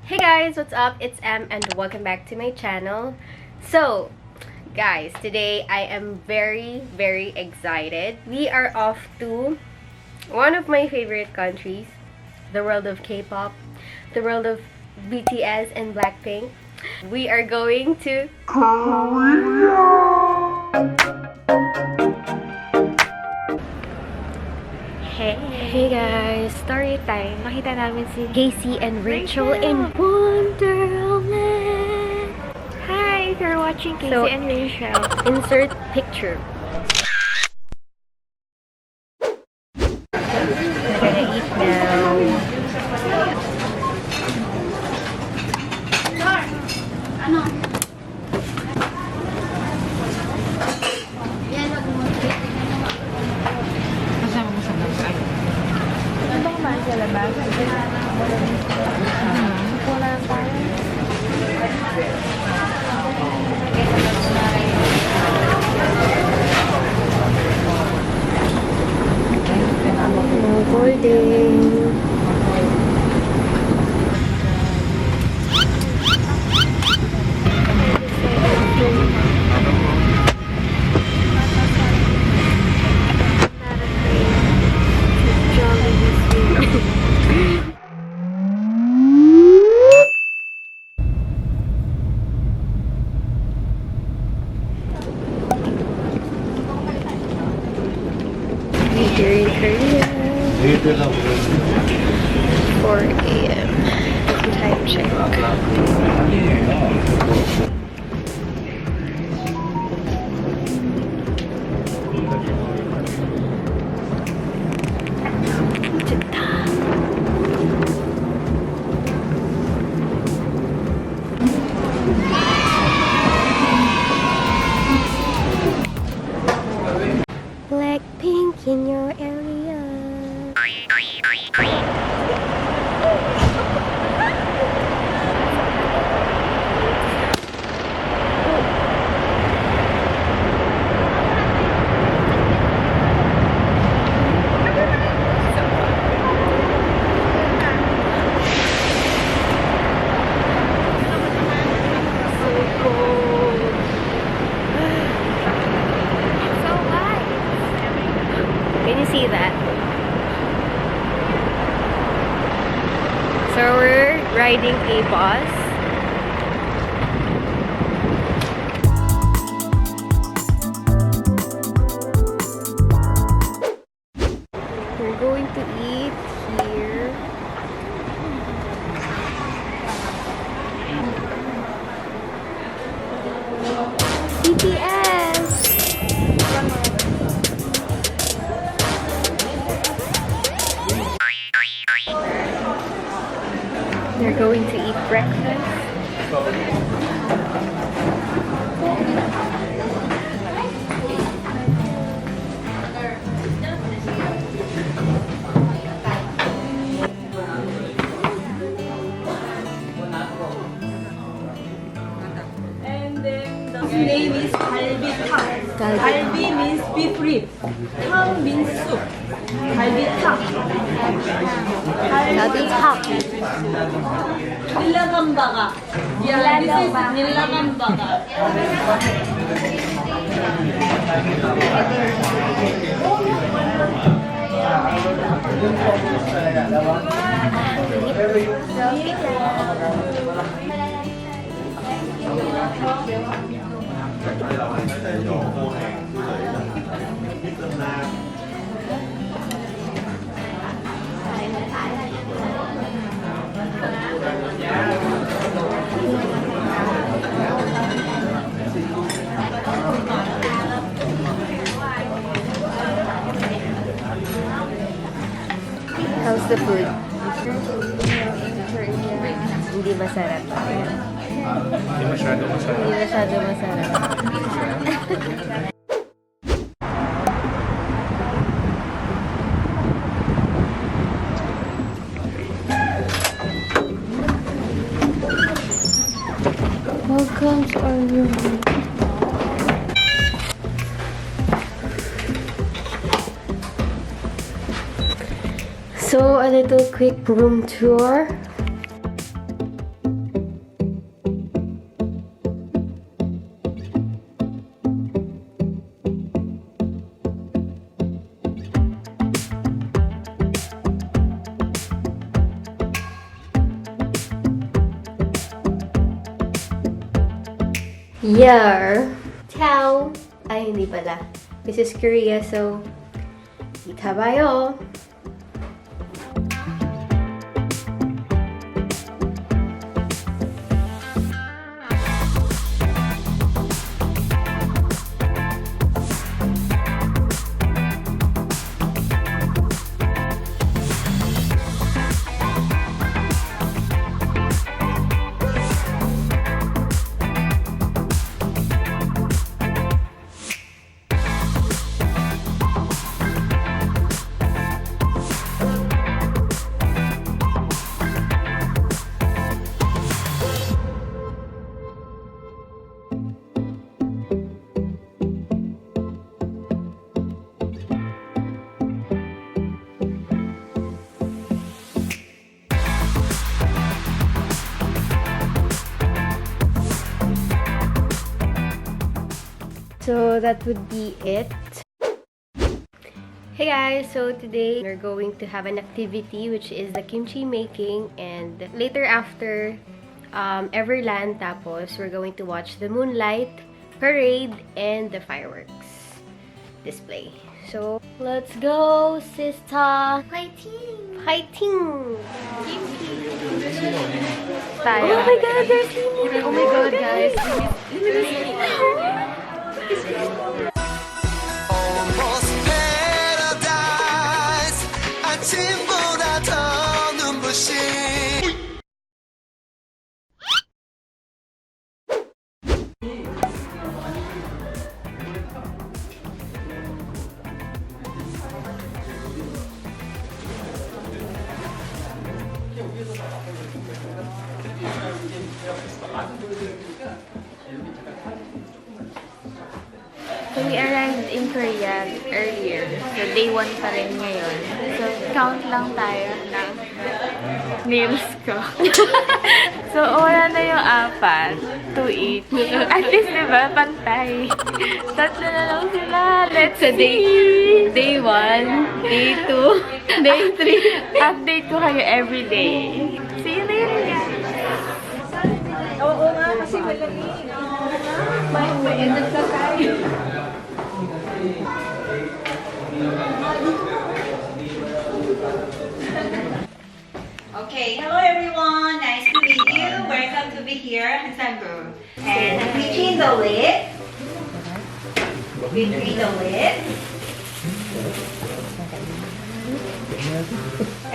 Hey guys, what's up? It's Em and welcome back to my channel. So, guys, today I am very excited. We are off to one of my favorite countries, the world of K-pop, the world of BTS and Blackpink. We are going to Korea! Hey guys, story time. Nakita namin si Casey and Rachel in Wonderland. Hi, if you're watching Casey and Rachel. Insert picture. We're gonna eat now. Golden. Here in Korea. 4 a.m. Time check. Blackpink in your area. Can you see that? So we're riding a bus. We're going to eat here. BTS! They're going to eat breakfast. And then the name is 갈비탕. 갈비 means beef rib. 탕 means soup. 갈비탕. 갈비탕. nilagambaka. Yeah, this is nilagambaka. How's the food? Hindi masarap. Hindi masyado masarap. Hindi masyado masarap. Welcome to our room. So, a little quick room tour. Yeah. Ciao. Ay, hindi pala. This is Korea, so kita bayo. So that would be it. Hey guys, so today we're going to have an activity which is the kimchi making, and later after Everland, tapos we're going to watch the moonlight parade and the fireworks display. So let's go, sister! Fighting! Fighting! Tayo. Oh my god, there's Limit! Oh my god, guys! Almost paradise. 아침보다 더 눈부신. So we arrived in Korea earlier. So day 1 pa rin ngayon. So count lang tayo ng nails ko. So wala na yung 4 to eat. At least diba, pantay. 3 na lang sila. Let's see! Day 1, day 2, day 3. Update ko kayo everyday. See you later, guys! Oo nga, kasi malamig. May edad ka tayo. Okay, hello everyone. Nice to meet you. Welcome to be here in Hanbok. And between the lid,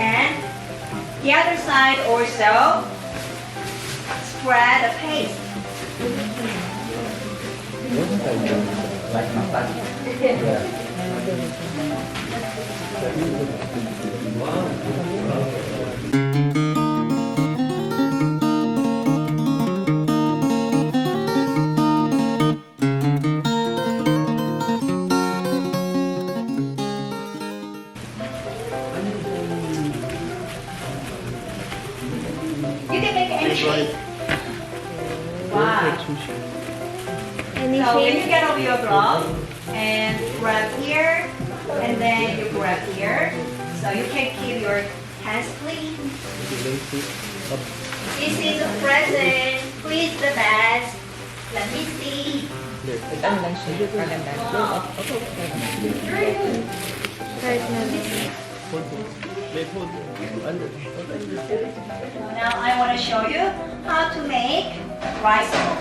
and the other side also, spread the paste. You can make any shape. Wow. So when you get over your glove and grab here, and then you grab here, so you can keep your hands clean. This is a present. Who is the best? Let me see. Now I want to show you how to make rice bowl.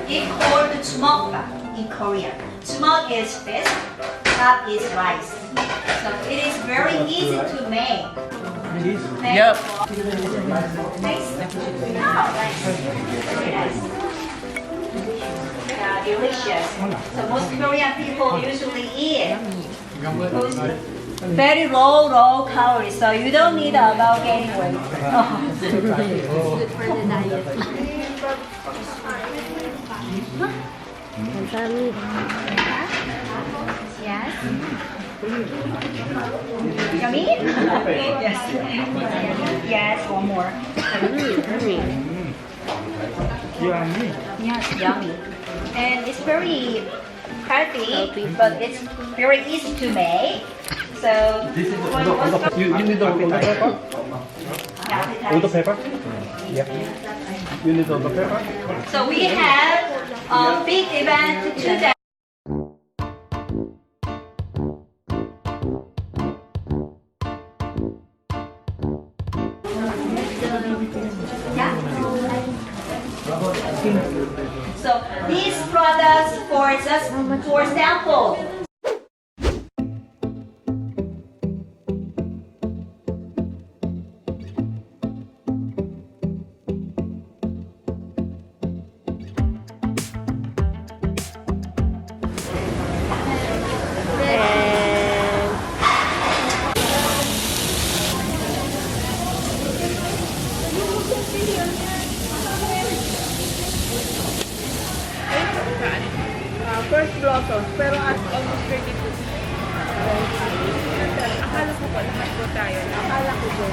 It's called Mukbang in Korean. Muk is fish, top is rice. So it is very easy to make. Yep. Nice? Oh, nice. Very nice. Yeah, delicious. So most Korean people usually eat it. Very low calories, so you don't need about gaining weight. Good for the diet. Yes. Yummy? Yes. Yes, one more. Yes, yummy. And it's very healthy, but it's very easy to make. So, You need the paper? yeah, Paper? Yeah. You need all the pepper? So we have a big event today. So these products for just for sample. First blossom, pero at almost 32. Akala ko pa, lahat po tayo. Akala ko po.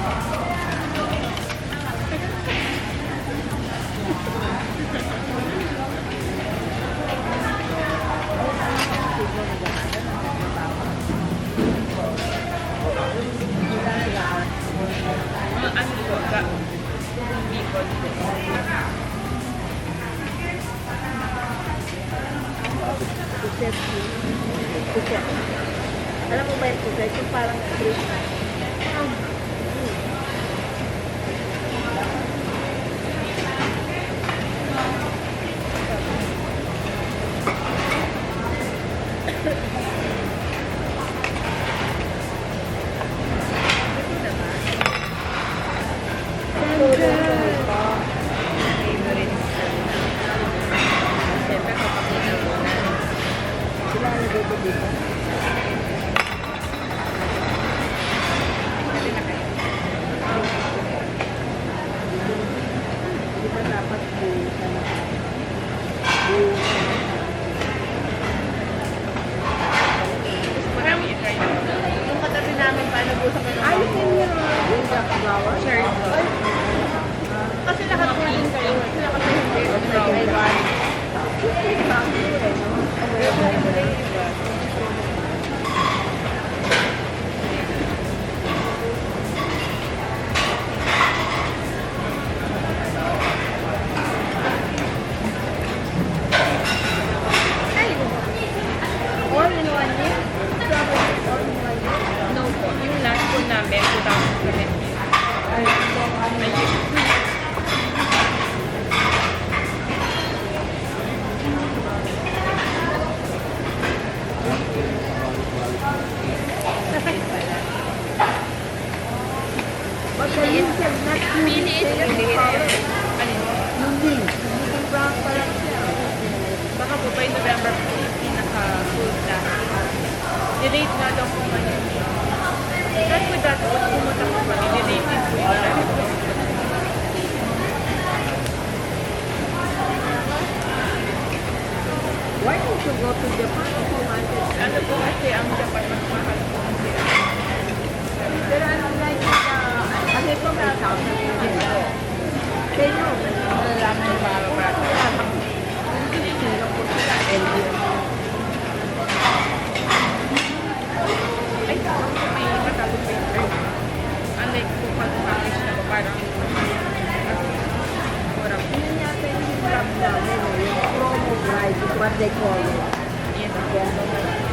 Ano po, bicol po. Puset. Alam mo ba yung puset? Yung parang fruit. Kasi lahat po yun kayo. Lahat po yun kayo. All in 1 year? All in 1 year? No po. Yung last po namin, 2017. Baka po by November po pinaka-food na. I-rate nga daw po man yun. That's with that, kung pumunta po kami, i-rate din po yun. Why don't you go to Japan if you wanted? Ano po kasi ang Japan mas mahal po kasi. Pero ano like kasi po may account na dito. Pero nalaman yung para Singapore sila, ay, may matapos pa yung price. Unlike po pag-package na ba, parang mura po. Yun yata yung promo price is what they call it. Yes.